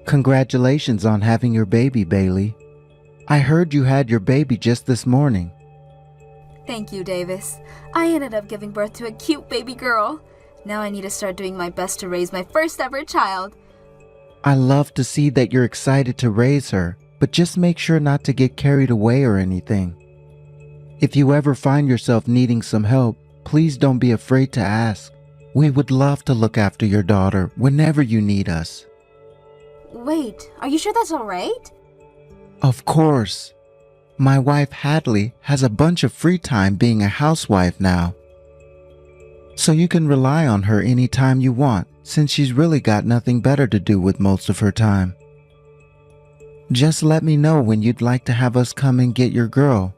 Congratulations on having your baby, Bailey. I heard you had your baby just this morning. Thank you, Davis. I ended up giving birth to a cute baby girl. Now I need to start doing my best to raise my first ever child. I love to see that you're excited to raise her, but just make sure not to get carried away or anything. If you ever find yourself needing some help, please don't be afraid to ask. We would love to look after your daughter whenever you need us. Wait, are you sure that's alright? Of course. My wife Hadlee has a bunch of free time being a housewife now. So you can rely on her anytime you want, since she's really got nothing better to do with most of her time. Just let me know when you'd like to have us come and get your girl.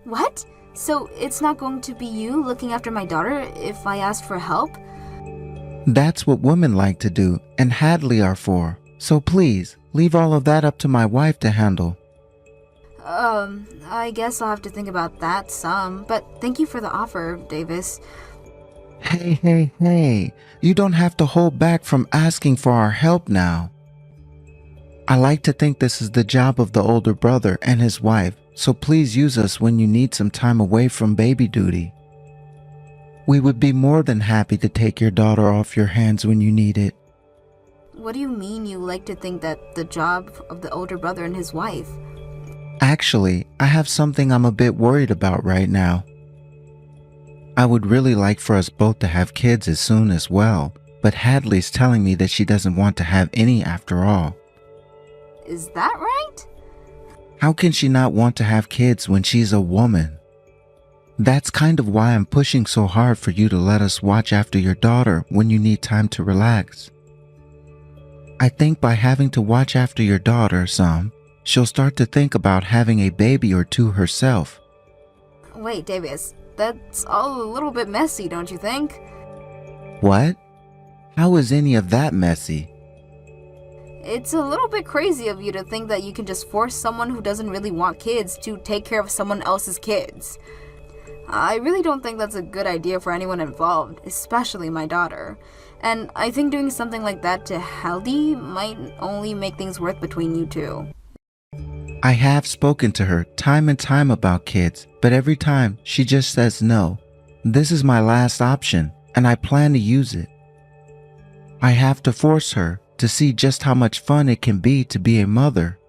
What? So it's not going to be you looking after my daughter if I ask for help? That's what women like to do, and Hadlee are for. So please, leave all of that up to my wife to handle. I guess I'll have to think about that some, but thank you for the offer, Davis. Hey, you don't have to hold back from asking for our help now. I like to think this is the job of the older brother and his wife, so please use us when you need some time away from baby duty. We would be more than happy to take your daughter off your hands when you need it. What do you mean you like to think that the job of the older brother and his wife? Actually, I have something I'm a bit worried about right now. I would really like for us both to have kids as soon as well, but Hadley's telling me that she doesn't want to have any after all. Is that right? How can she not want to have kids when she's a woman? That's kind of why I'm pushing so hard for you to let us watch after your daughter when you need time to relax. I think by having to watch after your daughter some, she'll start to think about having a baby or two herself. Wait, Davis, that's all a little bit messy, don't you think? What? How is any of that messy? It's a little bit crazy of you to think that you can just force someone who doesn't really want kids to take care of someone else's kids. I really don't think that's a good idea for anyone involved, especially my daughter. And I think doing something like that to Hadlee might only make things worse between you two. I have spoken to her time and time about kids, but every time she just says no. This is my last option, and I plan to use it. I have to force her to see just how much fun it can be to be a mother.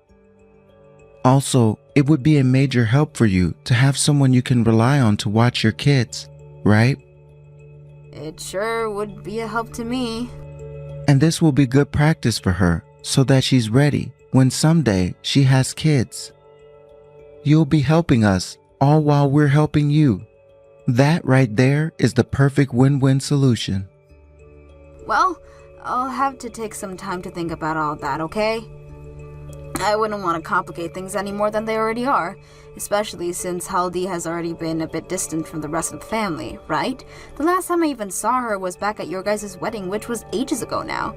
Also, it would be a major help for you to have someone you can rely on to watch your kids, right? It sure would be a help to me. And this will be good practice for her so that she's ready when someday she has kids. You'll be helping us all while we're helping you. That right there is the perfect win-win solution. Well, I'll have to take some time to think about all that, okay? I wouldn't want to complicate things any more than they already are, especially since Hadlee has already been a bit distant from the rest of the family, right? The last time I even saw her was back at your guys' wedding, which was ages ago now.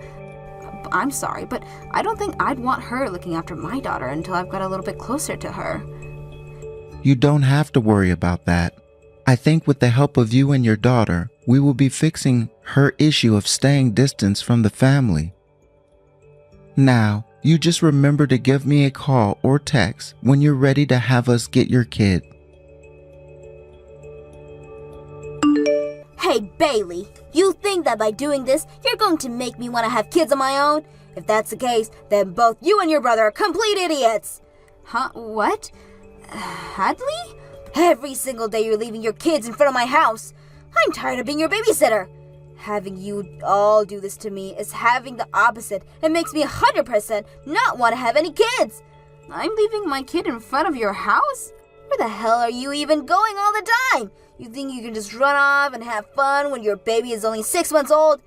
I'm sorry, but I don't think I'd want her looking after my daughter until I've got a little bit closer to her. You don't have to worry about that. I think with the help of you and your daughter, we will be fixing her issue of staying distant from the family. Now, you just remember to give me a call or text when you're ready to have us get your kid. Hey, Bailey, you think that by doing this, you're going to make me want to have kids of my own? If that's the case, then both you and your brother are complete idiots. Huh? What? Hadlee? Every single day you're leaving your kids in front of my house. I'm tired of being your babysitter. Having you all do this to me is having the opposite. It makes me 100% not want to have any kids. I'm leaving my kid in front of your house? Where the hell are you even going all the time? You think you can just run off and have fun when your baby is only 6 months old?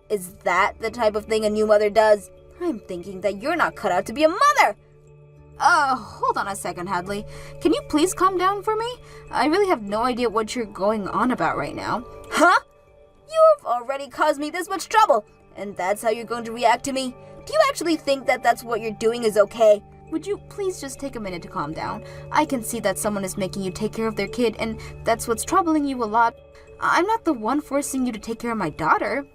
Is that the type of thing a new mother does? I'm thinking that you're not cut out to be a mother. Hold on a second, Hadlee. Can you please calm down for me? I really have no idea what you're going on about right now. Huh? You've already caused me this much trouble, and that's how you're going to react to me? Do you actually think that that's what you're doing is okay? Would you please just take a minute to calm down? I can see that someone is making you take care of their kid, and that's what's troubling you a lot. I'm not the one forcing you to take care of my daughter.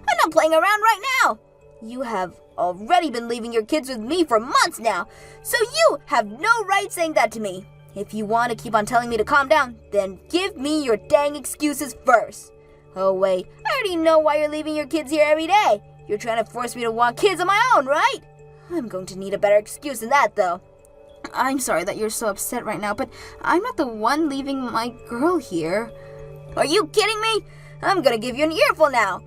I'm not playing around right now. You have already been leaving your kids with me for months now, so you have no right saying that to me. If you want to keep on telling me to calm down, then give me your dang excuses first. Oh wait, I already know why you're leaving your kids here every day. You're trying to force me to want kids of my own, right? I'm going to need a better excuse than that, though. I'm sorry that you're so upset right now, but I'm not the one leaving my girl here. Are you kidding me? I'm gonna give you an earful now.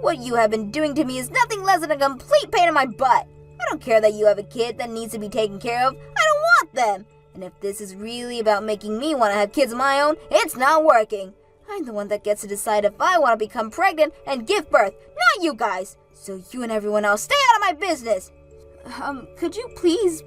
What you have been doing to me is nothing less than a complete pain in my butt. I don't care that you have a kid that needs to be taken care of. I don't want them. And if this is really about making me want to have kids of my own, it's not working. I'm the one that gets to decide if I want to become pregnant and give birth, not you guys. So you and everyone else stay out of my business. Could you please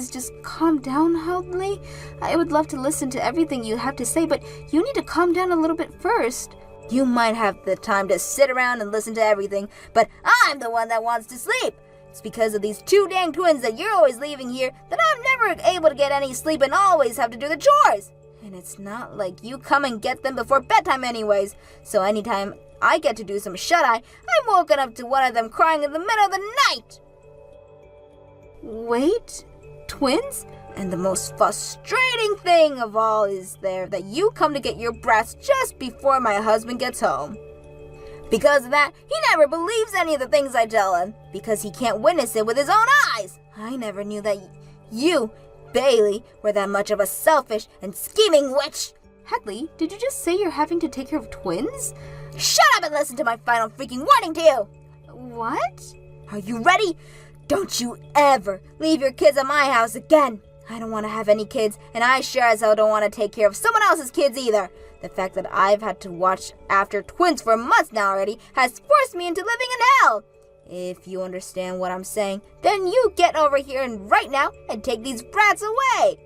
just calm down, Hadlee? I would love to listen to everything you have to say, but you need to calm down a little bit first. You might have the time to sit around and listen to everything, but I'm the one that wants to sleep. It's because of these two dang twins that you're always leaving here that I'm never able to get any sleep and always have to do the chores. And it's not like you come and get them before bedtime anyways, so anytime I get to do some shut-eye, I'm woken up to one of them crying in the middle of the night. Wait, twins? And the most frustrating thing of all is that you come to get your brats just before my husband gets home. Because of that, he never believes any of the things I tell him, because he can't witness it with his own eyes. I never knew that you, Bailey, were that much of a selfish and scheming witch. Hadlee, did you just say you're having to take care of twins? Shut up and listen to my final freaking warning to you! What? Are you ready? Don't you ever leave your kids at my house again. I don't want to have any kids, and I sure as hell don't want to take care of someone else's kids either. The fact that I've had to watch after twins for months now already has forced me into living in hell. If you understand what I'm saying, then you get over here and right now and take these brats away.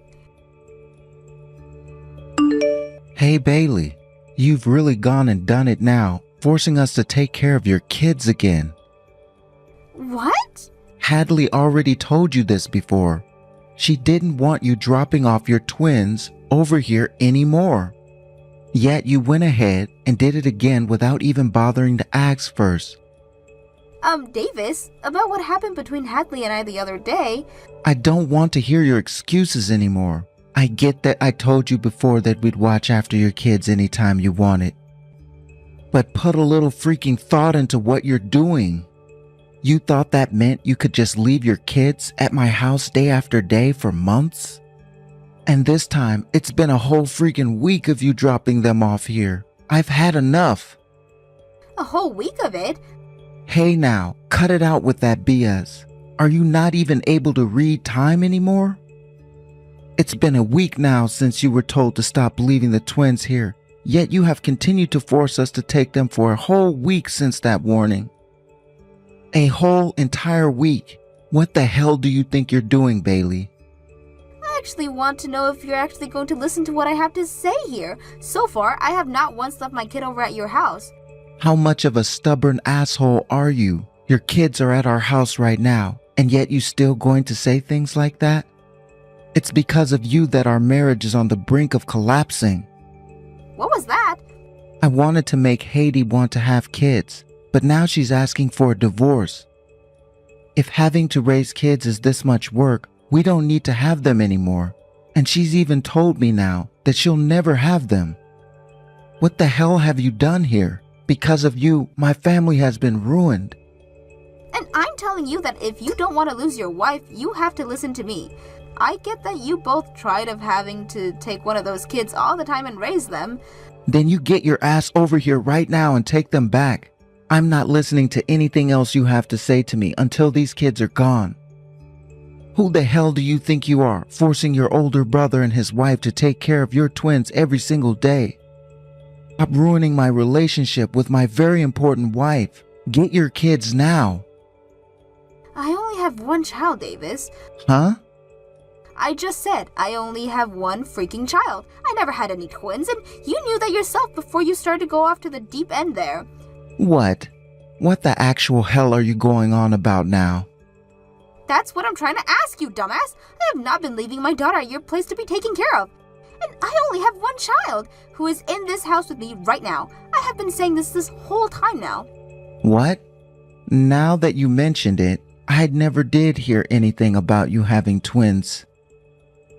Hey Bailey, you've really gone and done it now, forcing us to take care of your kids again. What? Hadlee already told you this before. She didn't want you dropping off your twins over here anymore. Yet you went ahead and did it again without even bothering to ask first. Davis, about what happened between Hadlee and I the other day. I don't want to hear your excuses anymore. I get that I told you before that we'd watch after your kids anytime you wanted. But put a little freaking thought into what you're doing. You thought that meant you could just leave your kids at my house day after day for months? And this time, it's been a whole freaking week of you dropping them off here. I've had enough. A whole week of it? Hey now, cut it out with that BS. Are you not even able to read time anymore? It's been a week now since you were told to stop leaving the twins here, yet you have continued to force us to take them for a whole week since that warning. A whole entire week. What the hell do you think you're doing, Bailey? I actually want to know if you're actually going to listen to what I have to say here. So far, I have not once left my kid over at your house. How much of a stubborn asshole are you? Your kids are at our house right now, and yet you still going to say things like that? It's because of you that our marriage is on the brink of collapsing. What was that? I wanted to make Hadlee want to have kids, but now she's asking for a divorce. If having to raise kids is this much work, we don't need to have them anymore. And she's even told me now that she'll never have them. What the hell have you done here? Because of you, my family has been ruined. And I'm telling you that if you don't want to lose your wife, you have to listen to me. I get that you both tried of having to take one of those kids all the time and raise them. Then you get your ass over here right now and take them back. I'm not listening to anything else you have to say to me until these kids are gone. Who the hell do you think you are, forcing your older brother and his wife to take care of your twins every single day? Stop ruining my relationship with my very important wife. Get your kids now. I only have one child, Davis. Huh? I just said I only have one freaking child. I never had any twins, and you knew that yourself before you started to go off to the deep end there. What? What the actual hell are you going on about now? That's what I'm trying to ask you, dumbass. I have not been leaving my daughter at your place to be taken care of. And I only have one child who is in this house with me right now. I have been saying this whole time now. What? Now that you mentioned it, I never did hear anything about you having twins.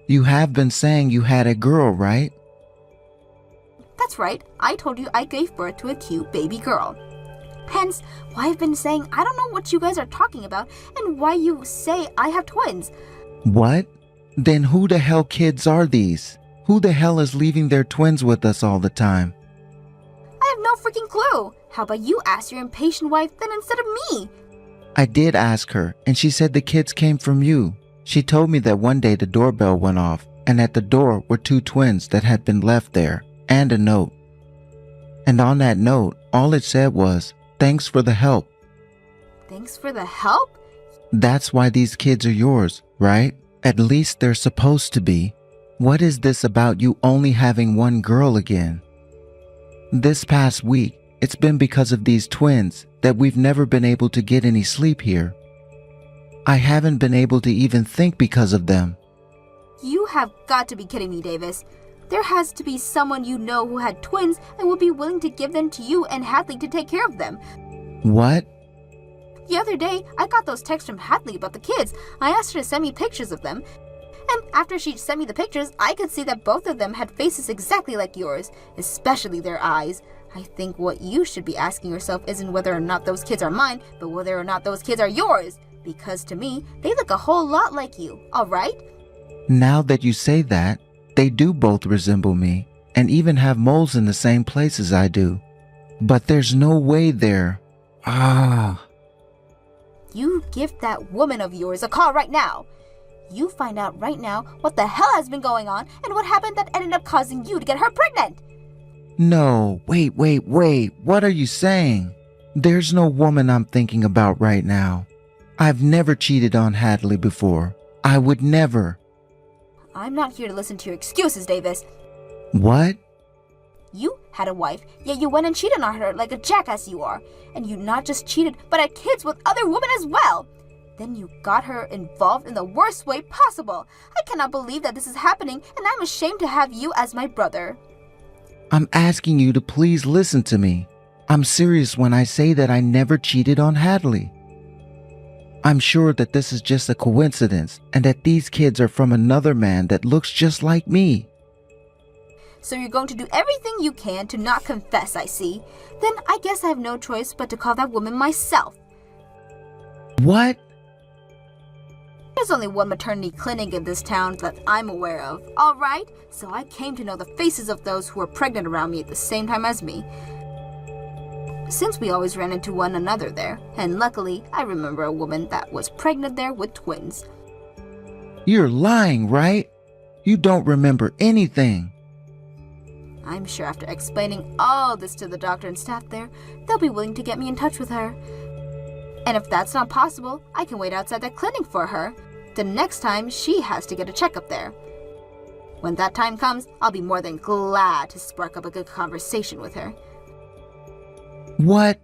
You have been saying you had a girl, right? That's right, I told you I gave birth to a cute baby girl. Hence, why I've been saying I don't know what you guys are talking about and why you say I have twins. What? Then who the hell kids are these? Who the hell is leaving their twins with us all the time? I have no freaking clue. How about you ask your impatient wife then instead of me? I did ask her, and she said the kids came from you. She told me that one day the doorbell went off, and at the door were two twins that had been left there, and a note. And on that note, all it said was, "Thanks for the help." Thanks for the help? That's why these kids are yours, right? At least they're supposed to be. What is this about you only having one girl again? This past week, it's been because of these twins that we've never been able to get any sleep here. I haven't been able to even think because of them. You have got to be kidding me, Davis. There has to be someone you know who had twins and would be willing to give them to you and Hadlee to take care of them. What? The other day, I got those texts from Hadlee about the kids. I asked her to send me pictures of them. And after she sent me the pictures, I could see that both of them had faces exactly like yours, especially their eyes. I think what you should be asking yourself isn't whether or not those kids are mine, but whether or not those kids are yours. Because to me, they look a whole lot like you, alright? Now that you say that, they do both resemble me, and even have moles in the same places I do. But there's no way they're... You give that woman of yours a call right now. You find out right now what the hell has been going on and what happened that ended up causing you to get her pregnant. No, wait, what are you saying? There's no woman I'm thinking about right now. I've never cheated on Hadlee before. I would never. I'm not here to listen to your excuses, Davis. What? You had a wife, yet you went and cheated on her like a jackass you are. And you not just cheated, but had kids with other women as well. Then you got her involved in the worst way possible. I cannot believe that this is happening, and I'm ashamed to have you as my brother. I'm asking you to please listen to me. I'm serious when I say that I never cheated on Hadlee. I'm sure that this is just a coincidence and that these kids are from another man that looks just like me. So you're going to do everything you can to not confess, I see. Then I guess I have no choice but to call that woman myself. What? There's only one maternity clinic in this town that I'm aware of, alright? So I came to know the faces of those who were pregnant around me at the same time as me. Since we always ran into one another there, and luckily I remember a woman that was pregnant there with twins. You're lying, right? You don't remember anything. I'm sure after explaining all this to the doctor and staff there, they'll be willing to get me in touch with her. And if that's not possible, I can wait outside that clinic for her. The next time she has to get a checkup there. When that time comes, I'll be more than glad to spark up a good conversation with her. What?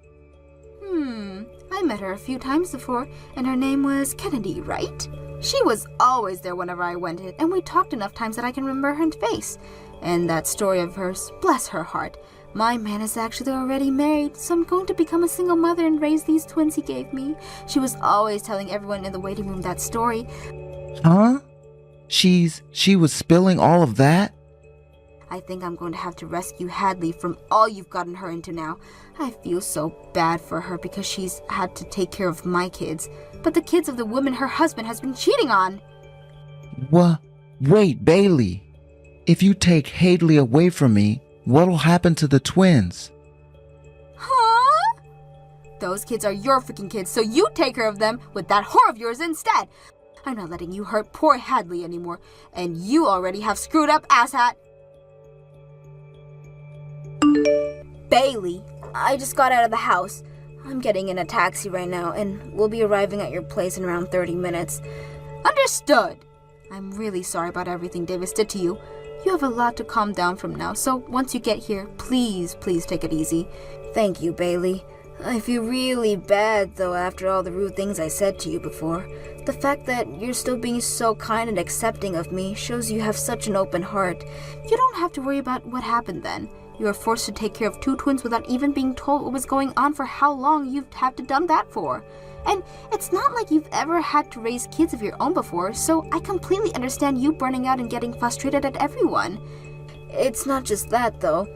I met her a few times before, and her name was Kennedy, right? She was always there whenever I went in, and we talked enough times that I can remember her face. And that story of hers, bless her heart. My man is actually already married, so I'm going to become a single mother and raise these twins he gave me. She was always telling everyone in the waiting room that story. Huh? She was spilling all of that? I think I'm going to have to rescue Hadlee from all you've gotten her into now. I feel so bad for her because she's had to take care of my kids, but the kids of the woman her husband has been cheating on. Wait, Bailey. If you take Hadlee away from me, what'll happen to the twins? Huh? Those kids are your freaking kids, so you take care of them with that whore of yours instead. I'm not letting you hurt poor Hadlee anymore, and you already have screwed up, asshat. Bailey, I just got out of the house. I'm getting in a taxi right now, and we'll be arriving at your place in around 30 minutes. Understood. I'm really sorry about everything Davis did to you. You have a lot to calm down from now, so once you get here, please take it easy. Thank you, Bailey. I feel really bad, though, after all the rude things I said to you before. The fact that you're still being so kind and accepting of me shows you have such an open heart. You don't have to worry about what happened then. You were forced to take care of 2 twins without even being told what was going on for how long you'd have to done that for. And it's not like you've ever had to raise kids of your own before, so I completely understand you burning out and getting frustrated at everyone. It's not just that, though.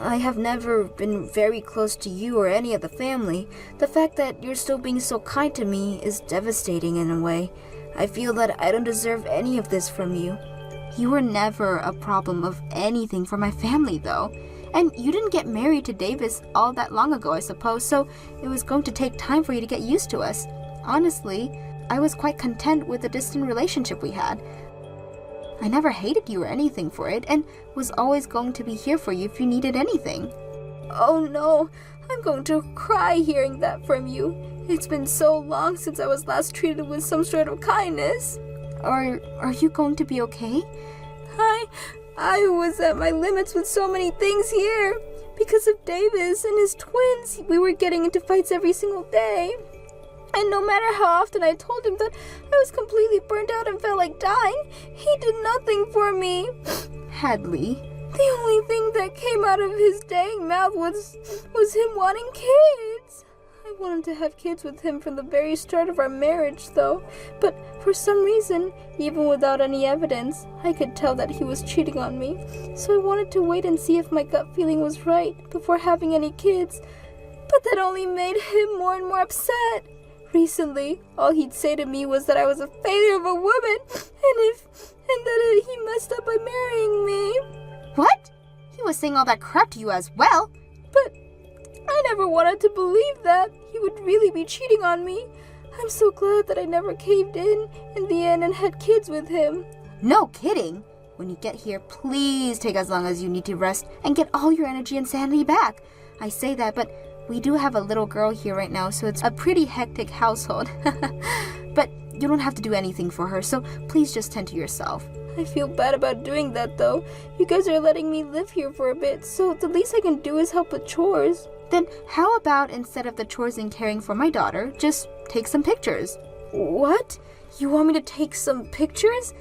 I have never been very close to you or any of the family. The fact that you're still being so kind to me is devastating in a way. I feel that I don't deserve any of this from you. You were never a problem of anything for my family, though. And you didn't get married to Davis all that long ago, I suppose, so it was going to take time for you to get used to us. Honestly, I was quite content with the distant relationship we had. I never hated you or anything for it, and was always going to be here for you if you needed anything. Oh no, I'm going to cry hearing that from you. It's been so long since I was last treated with some sort of kindness. Are you going to be okay? I was at my limits with so many things here. Because of Davis and his twins, we were getting into fights every single day. And no matter how often I told him that I was completely burned out and felt like dying, he did nothing for me. Hadlee. The only thing that came out of his dang mouth was him wanting kids. I wanted to have kids with him from the very start of our marriage, though. But for some reason, even without any evidence, I could tell that he was cheating on me. So I wanted to wait and see if my gut feeling was right before having any kids. But that only made him more and more upset. Recently, all he'd say to me was that I was a failure of a woman, and that he messed up by marrying me. What? He was saying all that crap to you as well? But I never wanted to believe that he would really be cheating on me. I'm so glad that I never caved in the end and had kids with him. No kidding. When you get here, please take as long as you need to rest and get all your energy and sanity back. I say that, but we do have a little girl here right now, so it's a pretty hectic household. But you don't have to do anything for her, so please just tend to yourself. I feel bad about doing that, though. You guys are letting me live here for a bit, so the least I can do is help with chores. Then how about instead of the chores and caring for my daughter, just take some pictures? What? You want me to take some pictures?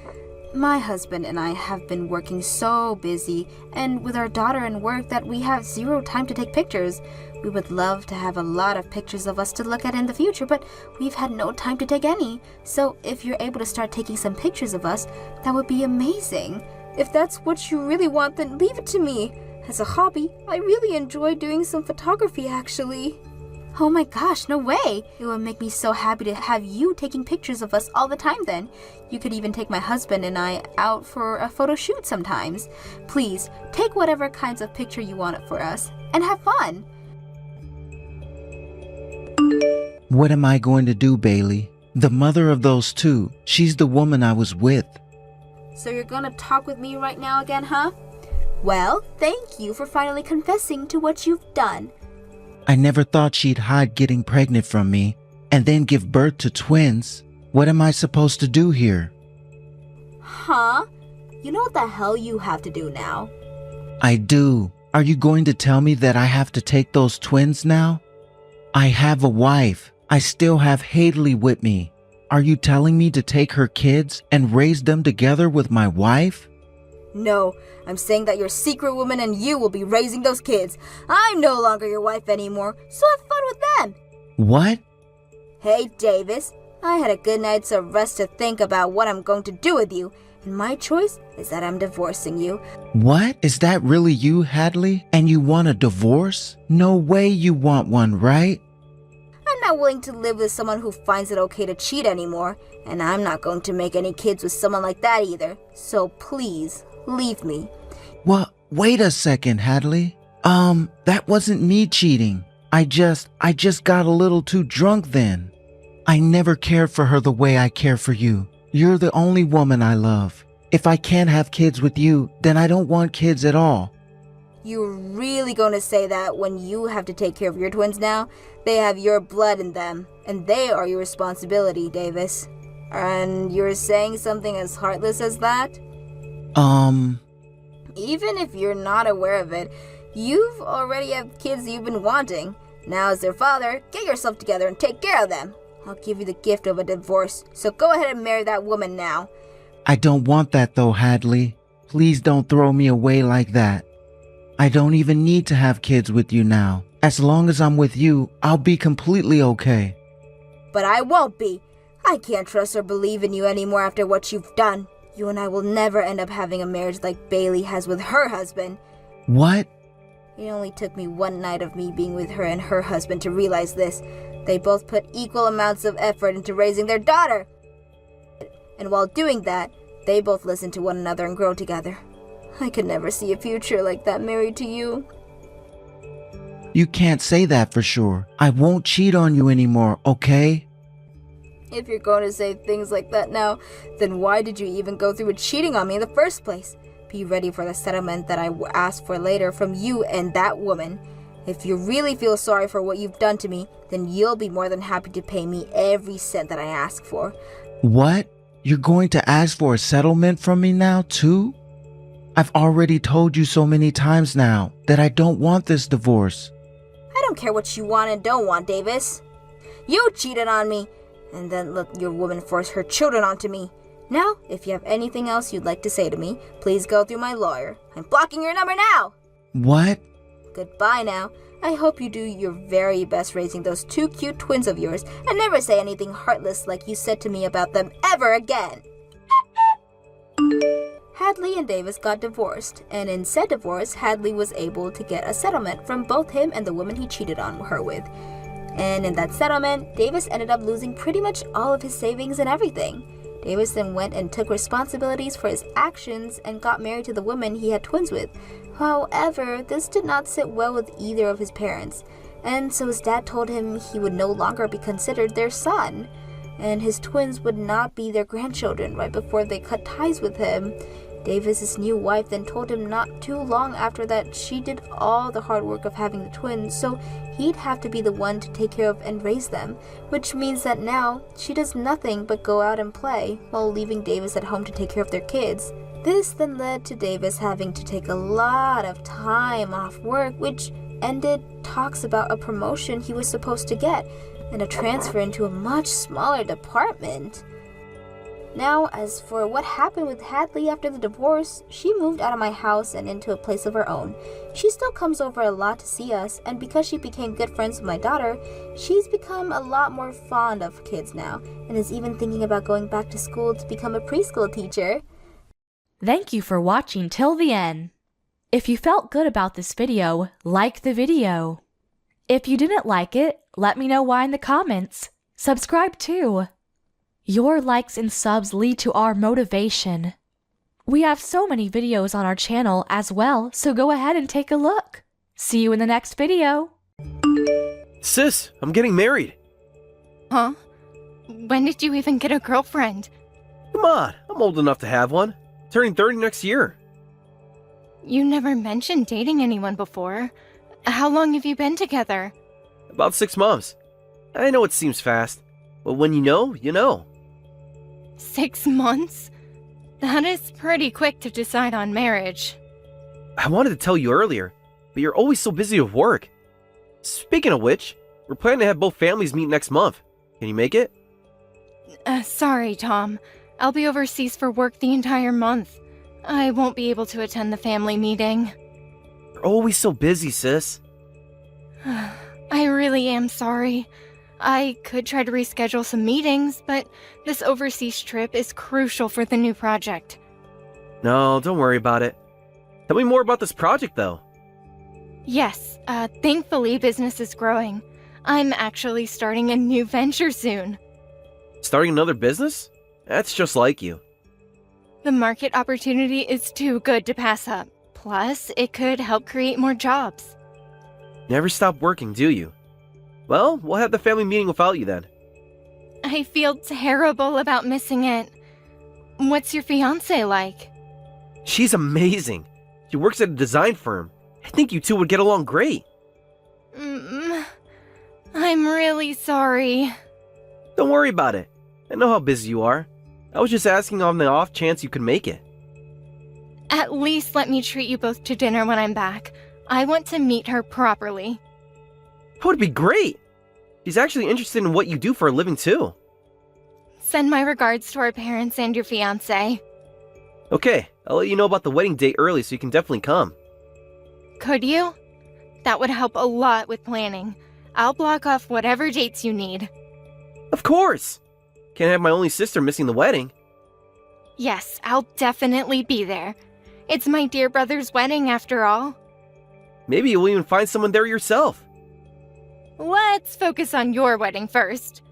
My husband and I have been working so busy, and with our daughter and work, that we have zero time to take pictures. We would love to have a lot of pictures of us to look at in the future, but we've had no time to take any. So if you're able to start taking some pictures of us, that would be amazing. If that's what you really want, then leave it to me. As a hobby, I really enjoy doing some photography, actually. Oh my gosh, no way! It would make me so happy to have you taking pictures of us all the time then. You could even take my husband and I out for a photo shoot sometimes. Please, take whatever kinds of picture you want for us, and have fun! What am I going to do, Bailey? The mother of those 2, she's the woman I was with. So you're gonna talk with me right now again, huh? Well, thank you for finally confessing to what you've done. I never thought she'd hide getting pregnant from me and then give birth to twins. What am I supposed to do here? Huh? You know what the hell you have to do now? I do. Are you going to tell me that I have to take those twins now? I have a wife. I still have Hadlee with me. Are you telling me to take her kids and raise them together with my wife? No, I'm saying that your secret woman and you will be raising those kids. I'm no longer your wife anymore, so have fun with them. What? Hey, Davis, I had a good night's of rest to think about what I'm going to do with you, and my choice is that I'm divorcing you. What? Is that really you, Hadlee? And you want a divorce? No way you want one, right? I'm not willing to live with someone who finds it okay to cheat anymore, and I'm not going to make any kids with someone like that either. So please, leave me. Well, wait a second, Hadlee. That wasn't me cheating. I just got a little too drunk then. I never cared for her the way I care for you. You're the only woman I love. If I can't have kids with you, then I don't want kids at all. You're really going to say that when you have to take care of your twins now? They have your blood in them, and they are your responsibility, Davis. And you're saying something as heartless as that? Even if you're not aware of it, you've already have kids you've been wanting. Now as their father, get yourself together and take care of them. I'll give you the gift of a divorce, so go ahead and marry that woman now. I don't want that though, Hadlee. Please don't throw me away like that. I don't even need to have kids with you now. As long as I'm with you, I'll be completely okay. But I won't be. I can't trust or believe in you anymore after what you've done. You and I will never end up having a marriage like Bailey has with her husband. What? It only took me one night of me being with her and her husband to realize this. They both put equal amounts of effort into raising their daughter. And while doing that, they both listen to one another and grow together. I could never see a future like that married to you. You can't say that for sure. I won't cheat on you anymore, okay? If you're going to say things like that now, then why did you even go through with cheating on me in the first place? Be ready for the settlement that I ask for later from you and that woman. If you really feel sorry for what you've done to me, then you'll be more than happy to pay me every cent that I ask for. What? You're going to ask for a settlement from me now, too? I've already told you so many times now that I don't want this divorce. I don't care what you want and don't want, Davis. You cheated on me, and then let your woman force her children onto me. Now, if you have anything else you'd like to say to me, please go through my lawyer. I'm blocking your number now! What? Goodbye now. I hope you do your very best raising those two cute twins of yours and never say anything heartless like you said to me about them ever again. Hadlee and Davis got divorced, and in said divorce, Hadlee was able to get a settlement from both him and the woman he cheated on her with. And in that settlement, Davis ended up losing pretty much all of his savings and everything. Davis then went and took responsibilities for his actions and got married to the woman he had twins with. However, this did not sit well with either of his parents, and so his dad told him he would no longer be considered their son, and his twins would not be their grandchildren right before they cut ties with him. Davis's new wife then told him not too long after that she did all the hard work of having the twins, so he'd have to be the one to take care of and raise them, which means that now she does nothing but go out and play while leaving Davis at home to take care of their kids. This then led to Davis having to take a lot of time off work, which ended talks about a promotion he was supposed to get and a transfer into a much smaller department. Now, as for what happened with Hadlee after the divorce, she moved out of my house and into a place of her own. She still comes over a lot to see us, and because she became good friends with my daughter, she's become a lot more fond of kids now, and is even thinking about going back to school to become a preschool teacher. Thank you for watching till the end. If you felt good about this video, like the video. If you didn't like it, let me know why in the comments. Subscribe too. Your likes and subs lead to our motivation. We have so many videos on our channel as well, so go ahead and take a look. See you in the next video. Sis, I'm getting married. Huh? When did you even get a girlfriend? Come on, I'm old enough to have one. Turning 30 next year. You never mentioned dating anyone before. How long have you been together? About 6 months. I know it seems fast, but when you know, you know. 6 months? That is pretty quick to decide on marriage. I wanted to tell you earlier, but you're always so busy with work. Speaking of which, we're planning to have both families meet next month. Can you make it? Sorry, Tom. I'll be overseas for work the entire month. I won't be able to attend the family meeting. You're always so busy, sis. I really am sorry. I could try to reschedule some meetings, but this overseas trip is crucial for the new project. No, don't worry about it. Tell me more about this project, though. Yes, thankfully business is growing. I'm actually starting a new venture soon. Starting another business? That's just like you. The market opportunity is too good to pass up. Plus, it could help create more jobs. Never stop working, do you? Well, we'll have the family meeting without you then. I feel terrible about missing it. What's your fiancé like? She's amazing. She works at a design firm. I think you two would get along great. I'm really sorry. Don't worry about it. I know how busy you are. I was just asking on the off chance you could make it. At least let me treat you both to dinner when I'm back. I want to meet her properly. That would be great. She's actually interested in what you do for a living too. Send my regards to our parents and your fiancé. Okay, I'll let you know about the wedding date early so you can definitely come. Could you? That would help a lot with planning. I'll block off whatever dates you need. Of course! Can't have my only sister missing the wedding. Yes, I'll definitely be there. It's my dear brother's wedding after all. Maybe you'll even find someone there yourself. Let's focus on your wedding first.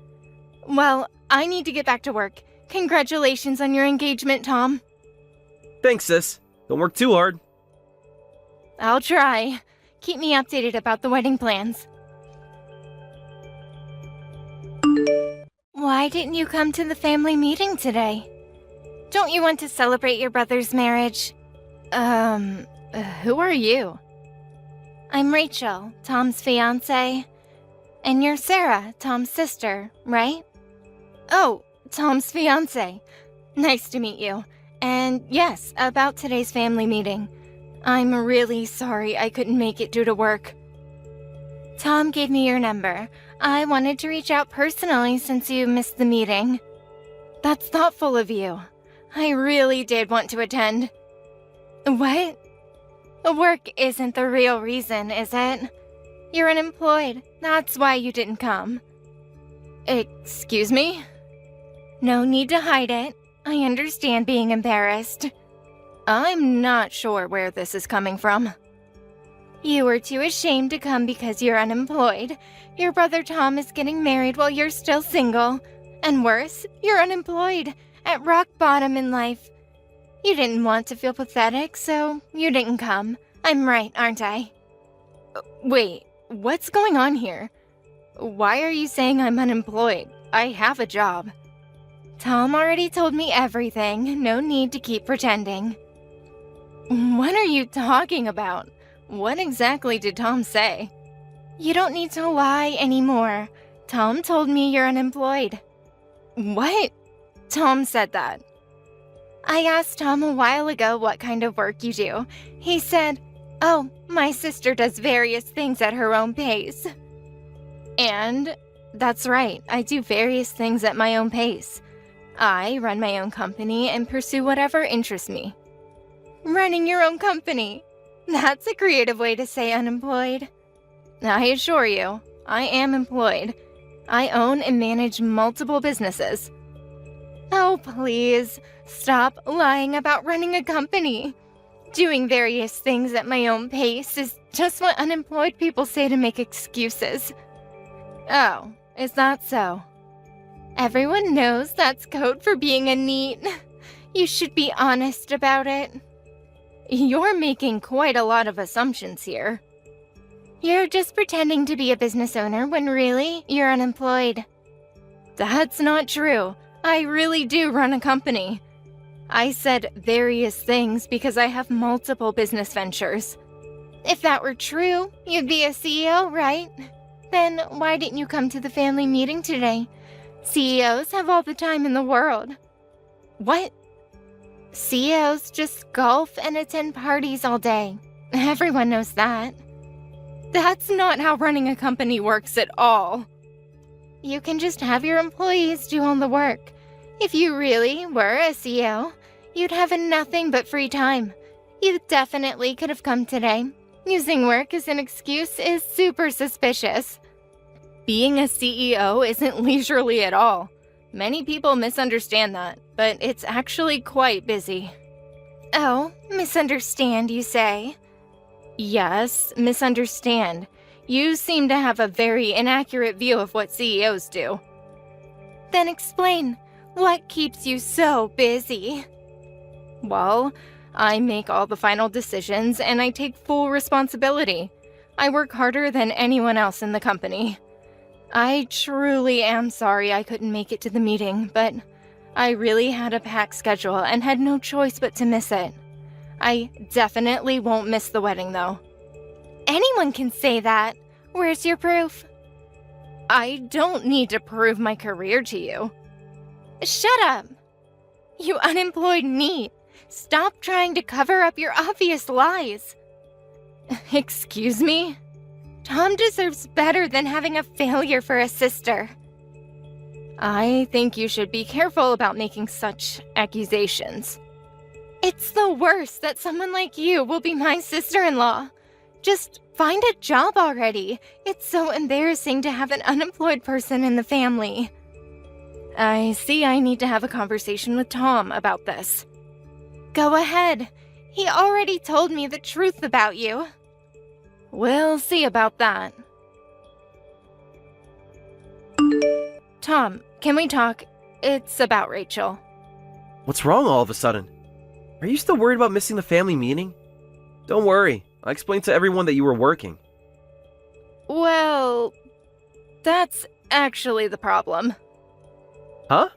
Well, I need to get back to work. Congratulations on your engagement, Tom. Thanks, sis. Don't work too hard. I'll try. Keep me updated about the wedding plans. Why didn't you come to the family meeting today? Don't you want to celebrate your brother's marriage? Who are you? I'm Rachel, Tom's fiancée. And you're Sarah, Tom's sister, right? Oh, Tom's fiancée. Nice to meet you. And yes, about today's family meeting. I'm really sorry I couldn't make it due to work. Tom gave me your number. I wanted to reach out personally since you missed the meeting. That's thoughtful of you. I really did want to attend. What? Work isn't the real reason, is it? You're unemployed. That's why you didn't come. Excuse me? No need to hide it. I understand being embarrassed. I'm not sure where this is coming from. You were too ashamed to come because you're unemployed. Your brother Tom is getting married while you're still single. And worse, you're unemployed, at rock bottom in life. You didn't want to feel pathetic, so you didn't come. I'm right, aren't I? Wait, what's going on here? Why are you saying I'm unemployed? I have a job. Tom already told me everything. No need to keep pretending. What are you talking about? What exactly did Tom say? You don't need to lie anymore. Tom told me you're unemployed. What? Tom said that. I asked Tom a while ago what kind of work you do. He said, "Oh, my sister does various things at her own pace." And that's right, I do various things at my own pace. I run my own company and pursue whatever interests me. Running your own company. That's a creative way to say unemployed. I assure you, I am employed. I own and manage multiple businesses. Oh, please, stop lying about running a company. Doing various things at my own pace is just what unemployed people say to make excuses. Oh, is that so? Everyone knows that's code for being a NEET. You should be honest about it. You're making quite a lot of assumptions here. You're just pretending to be a business owner when really you're unemployed. That's not true. I really do run a company. I said various things because I have multiple business ventures. If that were true, you'd be a CEO, right? Then why didn't you come to the family meeting today? CEOs have all the time in the world. What? CEOs just golf and attend parties all day. Everyone knows that. That's not how running a company works at all. You can just have your employees do all the work. If you really were a CEO, you'd have nothing but free time. You definitely could have come today. Using work as an excuse is super suspicious. Being a CEO isn't leisurely at all. Many people misunderstand that, but it's actually quite busy. Oh, misunderstand, you say? Yes, misunderstand. You seem to have a very inaccurate view of what CEOs do. Then explain. What keeps you so busy? Well, I make all the final decisions and I take full responsibility. I work harder than anyone else in the company. I truly am sorry I couldn't make it to the meeting, but I really had a packed schedule and had no choice but to miss it. I definitely won't miss the wedding, though. Anyone can say that. Where's your proof? I don't need to prove my career to you. Shut up! You unemployed NEET. Stop trying to cover up your obvious lies. Excuse me? Tom deserves better than having a failure for a sister. I think you should be careful about making such accusations. It's the worst that someone like you will be my sister-in-law. Just find a job already. It's so embarrassing to have an unemployed person in the family. I see I need to have a conversation with Tom about this. Go ahead. He already told me the truth about you. We'll see about that. Tom, can we talk? It's about Rachel. What's wrong all of a sudden? Are you still worried about missing the family meeting? Don't worry, I explained to everyone that you were working. Well, that's actually the problem. Huh?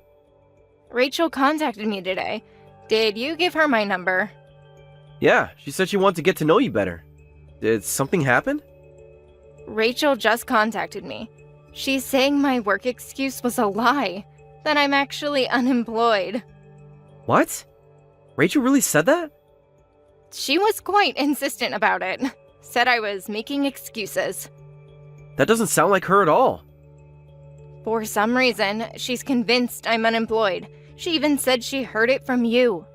Rachel contacted me today. Did you give her my number? Yeah, she said she wanted to get to know you better. Did something happen? Rachel just contacted me. She's saying my work excuse was a lie, that I'm actually unemployed. What? Rachel really said that? She was quite insistent about it. Said I was making excuses. That doesn't sound like her at all. For some reason, she's convinced I'm unemployed. She even said she heard it from you.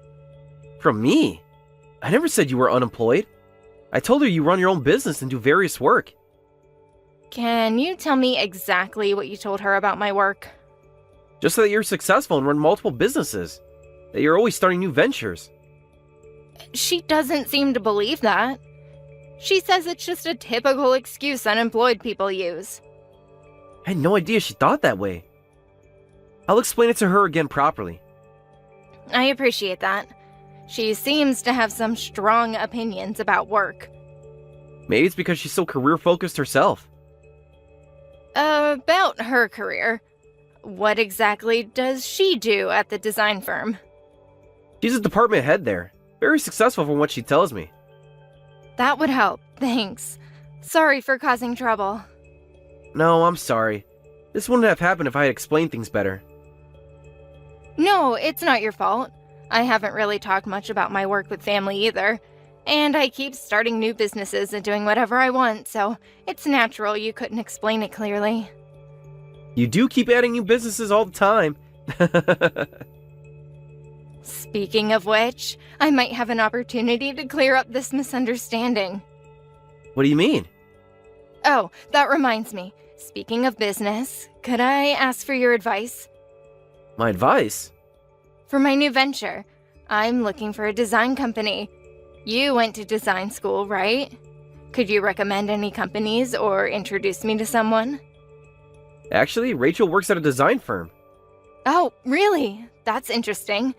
From me? I never said you were unemployed. I told her you run your own business and do various work. Can you tell me exactly what you told her about my work? Just that you're successful and run multiple businesses. That you're always starting new ventures. She doesn't seem to believe that. She says it's just a typical excuse unemployed people use. I had no idea she thought that way. I'll explain it to her again properly. I appreciate that. She seems to have some strong opinions about work. Maybe it's because she's so career-focused herself. About her career. What exactly does she do at the design firm? She's a department head there. Very successful from what she tells me. That would help, thanks. Sorry for causing trouble. No, I'm sorry. This wouldn't have happened if I had explained things better. No, it's not your fault. I haven't really talked much about my work with family either. And I keep starting new businesses and doing whatever I want, so it's natural you couldn't explain it clearly. You do keep adding new businesses all the time. Speaking of which, I might have an opportunity to clear up this misunderstanding. What do you mean? Oh, that reminds me. Speaking of business, could I ask for your advice? My advice? For my new venture, I'm looking for a design company. You went to design school, right? Could you recommend any companies or introduce me to someone? Actually, Rachel works at a design firm. Oh, really? That's interesting.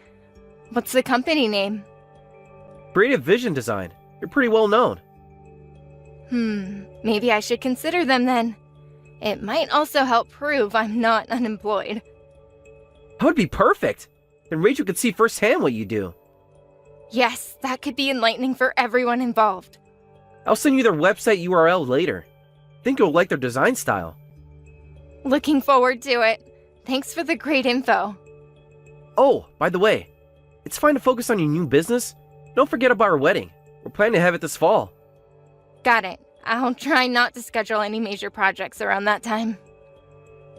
What's the company name? Creative Vision Design. You're pretty well known. Maybe I should consider them then. It might also help prove I'm not unemployed. That would be perfect. Then Rachel could see firsthand what you do. Yes, that could be enlightening for everyone involved. I'll send you their website URL later. Think you'll like their design style. Looking forward to it. Thanks for the great info. Oh, by the way, it's fine to focus on your new business. Don't forget about our wedding. We're planning to have it this fall. Got it. I'll try not to schedule any major projects around that time.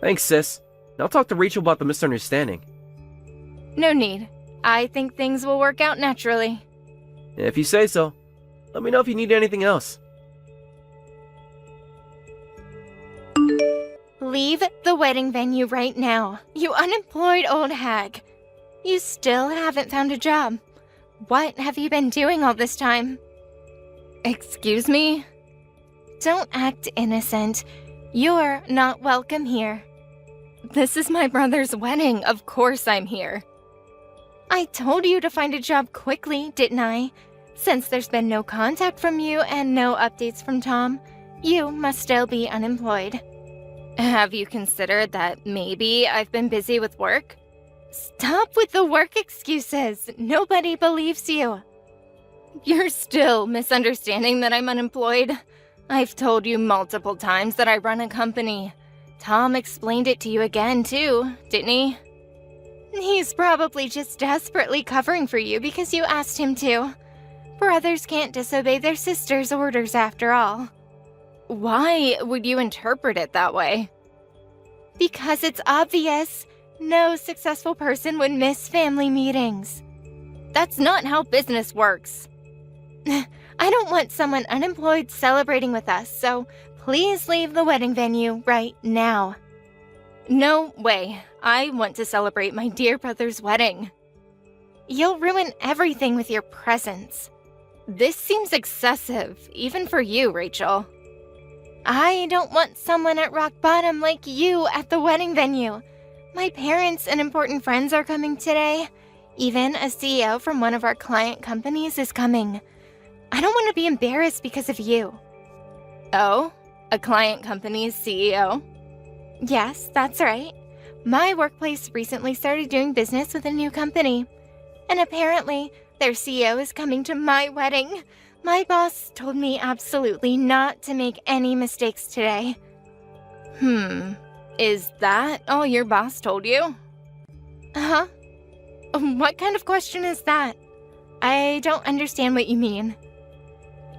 Thanks, sis. Now I'll talk to Rachel about the misunderstanding. No need. I think things will work out naturally. If you say so. Let me know if you need anything else. Leave the wedding venue right now, you unemployed old hag. You still haven't found a job. What have you been doing all this time? Excuse me? Don't act innocent. You're not welcome here. This is my brother's wedding. Of course I'm here. I told you to find a job quickly, didn't I? Since there's been no contact from you and no updates from Tom, you must still be unemployed. Have you considered that maybe I've been busy with work? Stop with the work excuses. Nobody believes you. You're still misunderstanding that I'm unemployed. I've told you multiple times that I run a company. Tom explained it to you again, too, didn't he? He's probably just desperately covering for you because you asked him to. Brothers can't disobey their sister's orders after all. Why would you interpret it that way? Because it's obvious. No successful person would miss family meetings. That's not how business works. I don't want someone unemployed celebrating with us, so please leave the wedding venue right now. No way. I want to celebrate my dear brother's wedding. You'll ruin everything with your presence. This seems excessive, even for you, Rachel. I don't want someone at rock bottom like you at the wedding venue. My parents and important friends are coming today. Even a CEO from one of our client companies is coming. I don't want to be embarrassed because of you. Oh, a client company's CEO? Yes, that's right. My workplace recently started doing business with a new company. And apparently, their CEO is coming to my wedding. My boss told me absolutely not to make any mistakes today. Is that all your boss told you? Huh? What kind of question is that? I don't understand what you mean.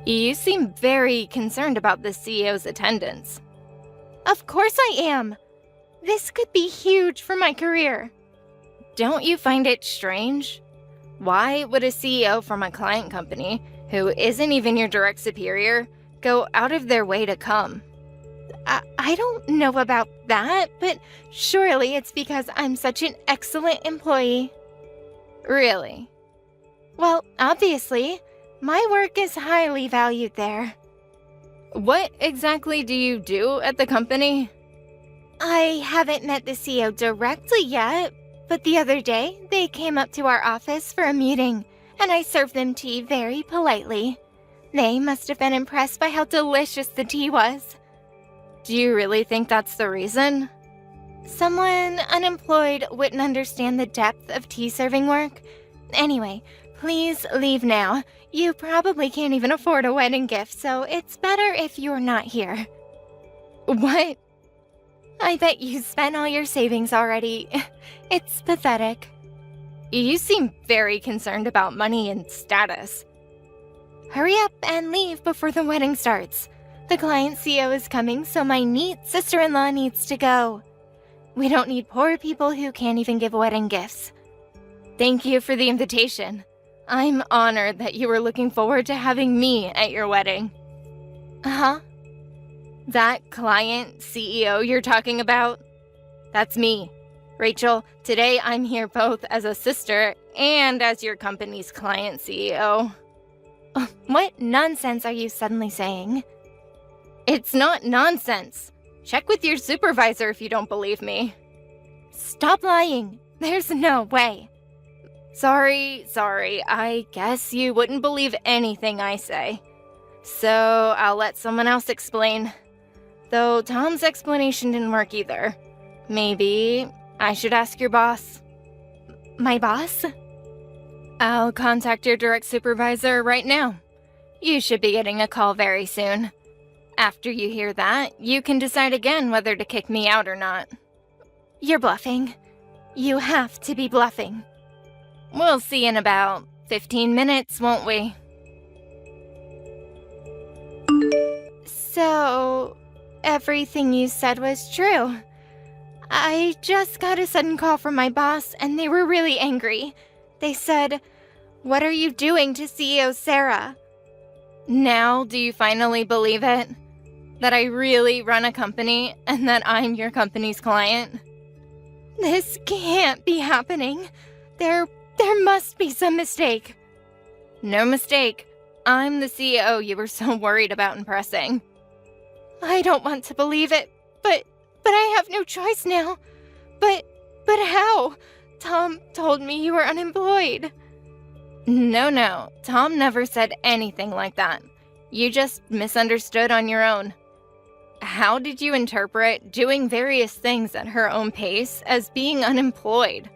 You seem very concerned about the CEO's attendance. Of course I am. This could be huge for my career. Don't you find it strange? Why would a CEO from a client company, who isn't even your direct superior, go out of their way to come? I don't know about that, but surely it's because I'm such an excellent employee. Really? Well, obviously, my work is highly valued there. What exactly do you do at the company? I haven't met the CEO directly yet, but the other day they came up to our office for a meeting, and I served them tea very politely. They must have been impressed by how delicious the tea was. Do you really think that's the reason? Someone unemployed wouldn't understand the depth of tea-serving work. Anyway, please leave now. You probably can't even afford a wedding gift, so it's better if you're not here. What? I bet you spent all your savings already. It's pathetic. You seem very concerned about money and status. Hurry up and leave before the wedding starts. The client CEO is coming, so my neat sister-in-law needs to go. We don't need poor people who can't even give wedding gifts. Thank you for the invitation. I'm honored that you were looking forward to having me at your wedding. Huh? That client CEO you're talking about? That's me. Rachel, today I'm here both as a sister and as your company's client CEO. What nonsense are you suddenly saying? It's not nonsense. Check with your supervisor if you don't believe me. Stop lying. There's no way. Sorry. I guess you wouldn't believe anything I say. So I'll let someone else explain. Though Tom's explanation didn't work either. Maybe I should ask your boss. My boss? I'll contact your direct supervisor right now. You should be getting a call very soon. After you hear that, you can decide again whether to kick me out or not. You're bluffing. You have to be bluffing. We'll see in about 15 minutes, won't we? So, everything you said was true. I just got a sudden call from my boss, and they were really angry. They said, "What are you doing to CEO Sarah?" Now, do you finally believe it? That I really run a company, and that I'm your company's client? This can't be happening. There must be some mistake. No mistake. I'm the CEO you were so worried about impressing. I don't want to believe it, but I have no choice now. But how? Tom told me you were unemployed. No. Tom never said anything like that. You just misunderstood on your own. How did you interpret doing various things at her own pace as being unemployed?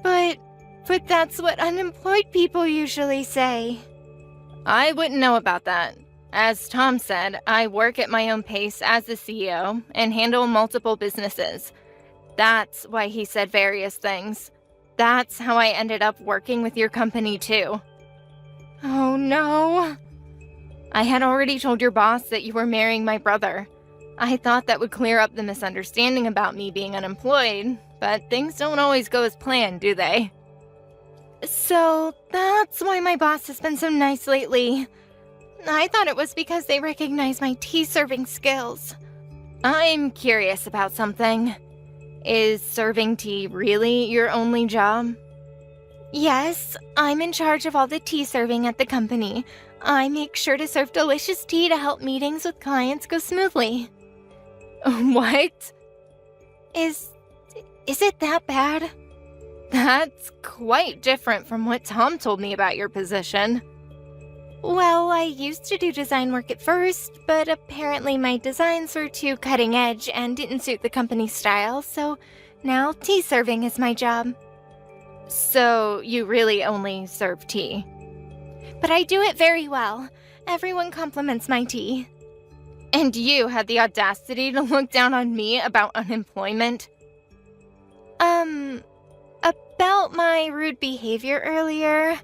But that's what unemployed people usually say. I wouldn't know about that. As Tom said, I work at my own pace as the CEO and handle multiple businesses. That's why he said various things. That's how I ended up working with your company too. Oh no. I had already told your boss that you were marrying my brother. I thought that would clear up the misunderstanding about me being unemployed, but things don't always go as planned, do they? So that's why my boss has been so nice lately. I thought it was because they recognize my tea-serving skills. I'm curious about something. Is serving tea really your only job? Yes, I'm in charge of all the tea serving at the company. I make sure to serve delicious tea to help meetings with clients go smoothly. What? Is it that bad? That's quite different from what Tom told me about your position. Well, I used to do design work at first, but apparently my designs were too cutting edge and didn't suit the company's style, so now tea serving is my job. So you really only serve tea? But I do it very well. Everyone compliments my tea. And you had the audacity to look down on me about unemployment? About my rude behavior earlier.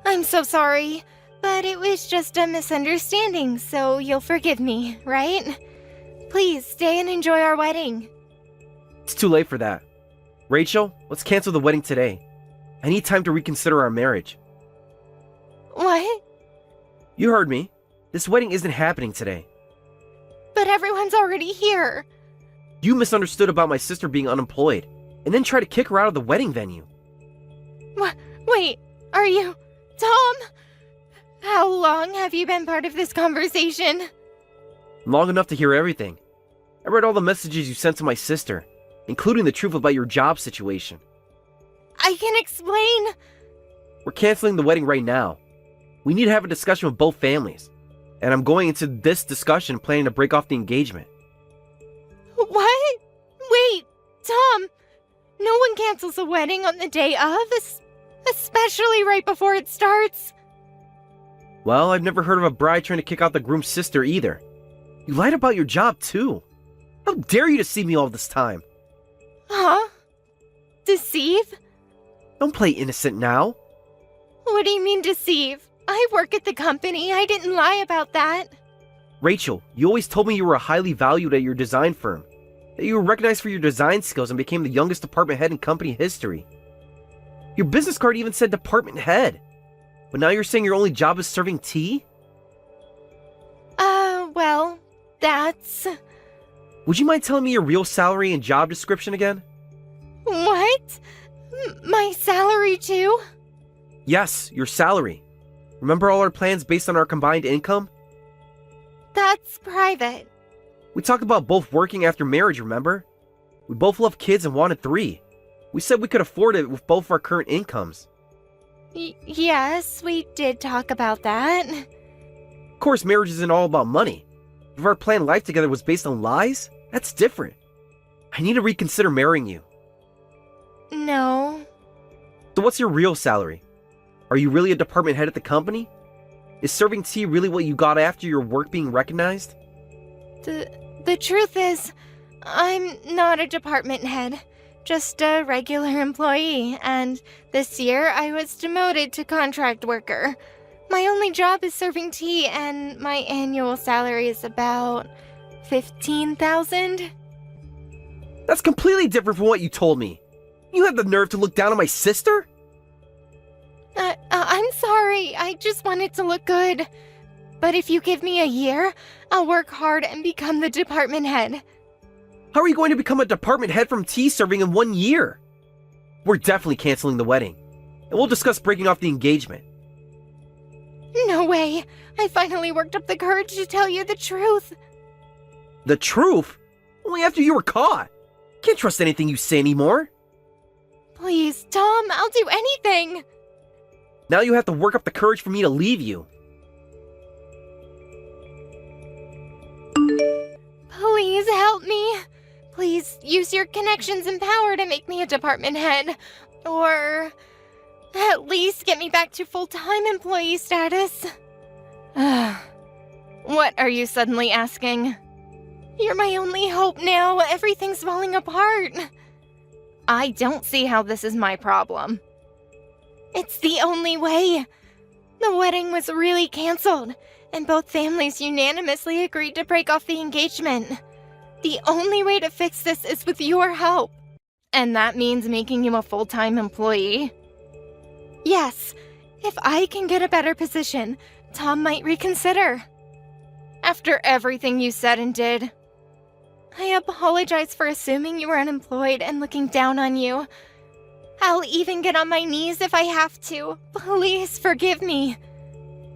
I'm so sorry, but it was just a misunderstanding, so you'll forgive me, right? Please stay and enjoy our wedding. It's too late for that. Rachel, let's cancel the wedding today. I need time to reconsider our marriage. What? You heard me. This wedding isn't happening today. But everyone's already here. You misunderstood about my sister being unemployed, and then tried to kick her out of the wedding venue. Wait, are you... Tom? How long have you been part of this conversation? Long enough to hear everything. I read all the messages you sent to my sister, including the truth about your job situation. I can explain. We're canceling the wedding right now. We need to have a discussion with both families, and I'm going into this discussion planning to break off the engagement. What? Wait, Tom. No one cancels a wedding on the day of, especially right before it starts. Well, I've never heard of a bride trying to kick out the groom's sister either. You lied about your job too. How dare you deceive me all this time? Huh? Deceive? Don't play innocent now. What do you mean deceive? I work at the company. I didn't lie about that. Rachel, you always told me you were highly valued at your design firm, that you were recognized for your design skills and became the youngest department head in company history. Your business card even said department head. But now you're saying your only job is serving tea? Well, that's... Would you mind telling me your real salary and job description again? What? My salary too? Yes, your salary. Remember all our plans based on our combined income? That's private. We talked about both working after marriage, remember? We both love kids and wanted 3. We said we could afford it with both our current incomes. Yes, we did talk about that. Of course, marriage isn't all about money. If our planned life together was based on lies, that's different. I need to reconsider marrying you. No. So what's your real salary? Are you really a department head at the company? Is serving tea really what you got after your work being recognized? The truth is, I'm not a department head, just a regular employee, and this year I was demoted to contract worker. My only job is serving tea, and my annual salary is about $15,000. That's completely different from what you told me. You had the nerve to look down on my sister? I'm sorry, I just want it to look good. But if you give me a year, I'll work hard and become the department head. How are you going to become a department head from tea serving in 1 year? We're definitely canceling the wedding, and we'll discuss breaking off the engagement. No way! I finally worked up the courage to tell you the truth. The truth? Only after you were caught. Can't trust anything you say anymore. Please, Tom, I'll do anything! Now you have to work up the courage for me to leave you. Please help me. Please use your connections and power to make me a department head. Or at least get me back to full-time employee status. What are you suddenly asking? You're my only hope now. Everything's falling apart. I don't see how this is my problem. It's the only way. The wedding was really canceled, and both families unanimously agreed to break off the engagement. The only way to fix this is with your help. And that means making you a full-time employee? Yes. If I can get a better position, Tom might reconsider. After everything you said and did, I apologize for assuming you were unemployed and looking down on you. I'll even get on my knees if I have to. Please forgive me.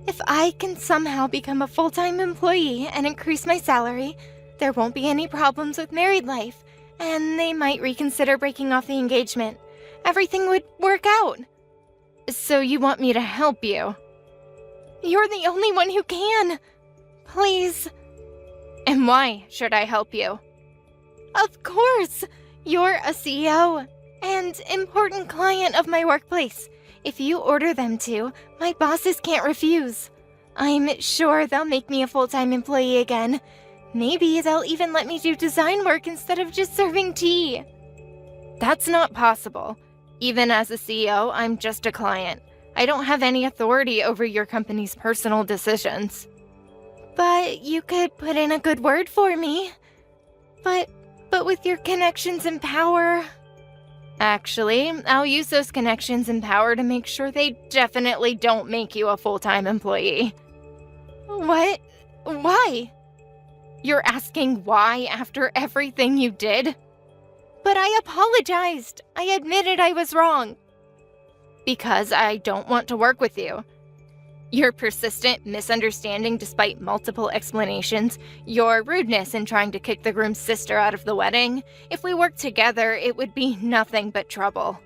If I can somehow become a full-time employee and increase my salary, there won't be any problems with married life, and they might reconsider breaking off the engagement. Everything would work out. So you want me to help you? You're the only one who can. Please. And why should I help you? Of course. You're a CEO and important client of my workplace. If you order them to, my bosses can't refuse. I'm sure they'll make me a full-time employee again. Maybe they'll even let me do design work instead of just serving tea. That's not possible. Even as a CEO, I'm just a client. I don't have any authority over your company's personal decisions. But you could put in a good word for me. But with your connections and power... Actually, I'll use those connections and power to make sure they definitely don't make you a full-time employee. What? Why? You're asking why after everything you did? But I apologized. I admitted I was wrong. Because I don't want to work with you. Your persistent misunderstanding despite multiple explanations, your rudeness in trying to kick the groom's sister out of the wedding. If we worked together, it would be nothing but trouble.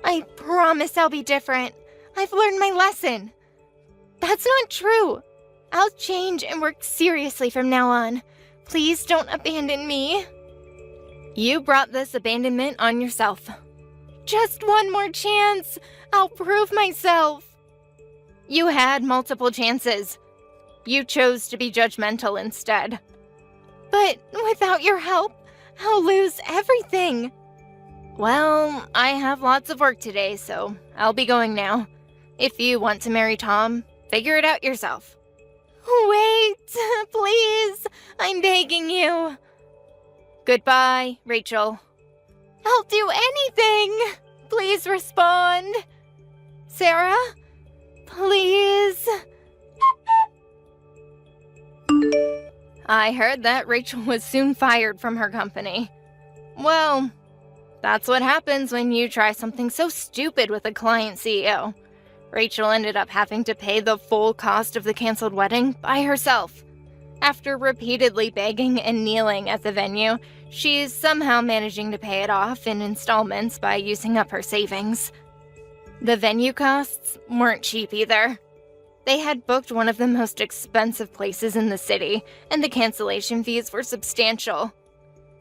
I promise I'll be different. I've learned my lesson. That's not true. I'll change and work seriously from now on. Please don't abandon me. You brought this abandonment on yourself. Just one more chance. I'll prove myself. You had multiple chances. You chose to be judgmental instead. But without your help, I'll lose everything. Well, I have lots of work today, so I'll be going now. If you want to marry Tom, figure it out yourself. Wait, please. I'm begging you. Goodbye, Rachel. I'll do anything. Please respond. Sarah? Please. I heard that Rachel was soon fired from her company. Well, that's what happens when you try something so stupid with a client CEO. Rachel ended up having to pay the full cost of the canceled wedding by herself. After repeatedly begging and kneeling at the venue, she's somehow managing to pay it off in installments by using up her savings. The venue costs weren't cheap either. They had booked one of the most expensive places in the city, and the cancellation fees were substantial.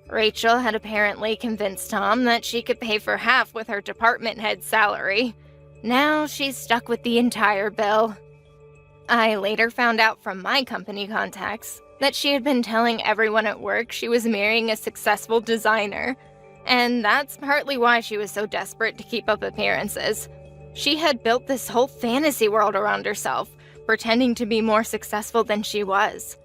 Rachel had apparently convinced Tom that she could pay for half with her department head's salary. Now she's stuck with the entire bill. I later found out from my company contacts that she had been telling everyone at work she was marrying a successful designer, and that's partly why she was so desperate to keep up appearances. She had built this whole fantasy world around herself, pretending to be more successful than she was.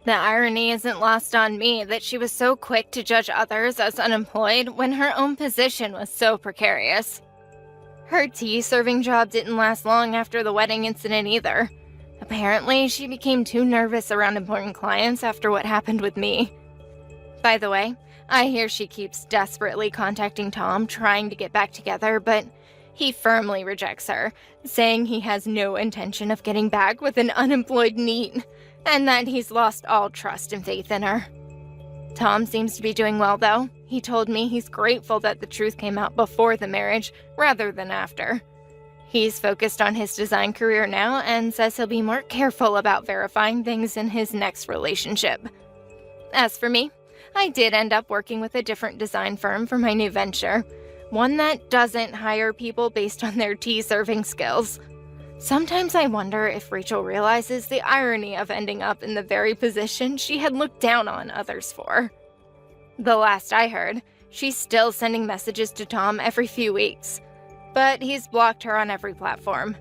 The irony isn't lost on me that she was so quick to judge others as unemployed when her own position was so precarious. Her tea-serving job didn't last long after the wedding incident either. Apparently, she became too nervous around important clients after what happened with me. By the way, I hear she keeps desperately contacting Tom, trying to get back together, but he firmly rejects her, saying he has no intention of getting back with an unemployed NEET, and that he's lost all trust and faith in her. Tom seems to be doing well, though. He told me he's grateful that the truth came out before the marriage, rather than after. He's focused on his design career now and says he'll be more careful about verifying things in his next relationship. As for me, I did end up working with a different design firm for my new venture, one that doesn't hire people based on their tea-serving skills. Sometimes I wonder if Rachel realizes the irony of ending up in the very position she had looked down on others for. The last I heard, she's still sending messages to Tom every few weeks, but he's blocked her on every platform.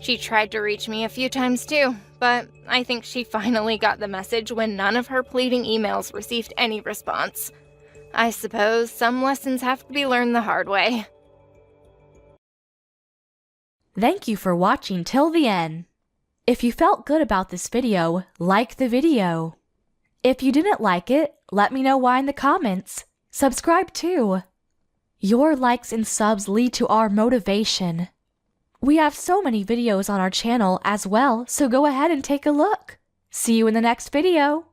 She tried to reach me a few times too, but I think she finally got the message when none of her pleading emails received any response. I suppose some lessons have to be learned the hard way. Thank you for watching till the end. If you felt good about this video, like the video. If you didn't like it, let me know why in the comments. Subscribe too. Your likes and subs lead to our motivation. We have so many videos on our channel as well, so go ahead and take a look. See you in the next video.